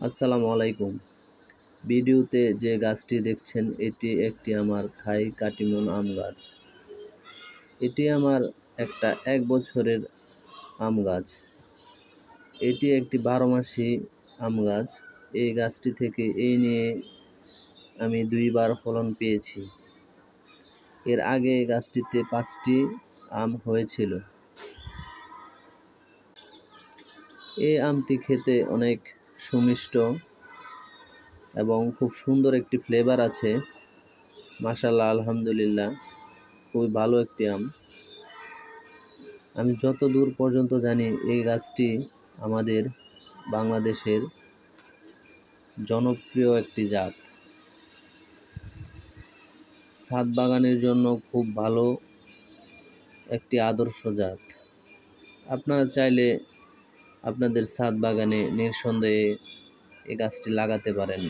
আসসালামু আলাইকুম। ভিডিওতে যে গাছটি দেখছেন এটি একটি আমার থাই কাটিমন আম গাছ। এটি আমার একটা 1 বছরের আম গাছ। এটি একটি 12 মাসি আম গাছ। এই গাছটি থেকে এই নিয়ে আমি 2 বার ফলন পেয়েছি। এর আগে গাছটিতে 5টি আম হয়েছিল। এই আমটি খেতে অনেক সুমিষ্ট এবং খুব সুন্দর একটি ফ্লেভার আছে। মাশাআল্লাহ, আলহামদুলিল্লাহ, খুবই ভালো একটি আম। আমি যত দূর পর্যন্ত জানি এই গাছটি আমাদের বাংলাদেশের জনপ্রিয় একটি জাত। ছাদ বাগানের জন্য খুব ভালো একটি আদর্শ জাত। আপনারা চাইলে আপনাদের ছাদ বাগানে নিঃসন্দেহে এই গাছটি লাগাতে পারেন।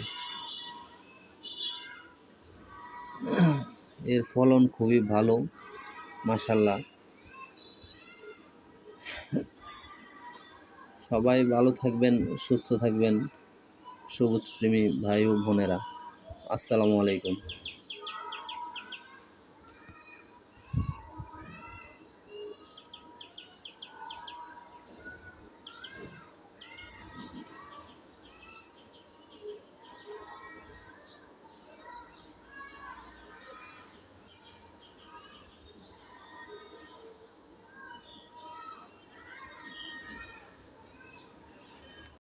এর ফলন খুবই ভালো, মাশাআল্লাহ। সবাই ভালো থাকবেন, সুস্থ থাকবেন, সবুজ প্রেমী ভাই ও বোনেরা। আসসালামু আলাইকুম।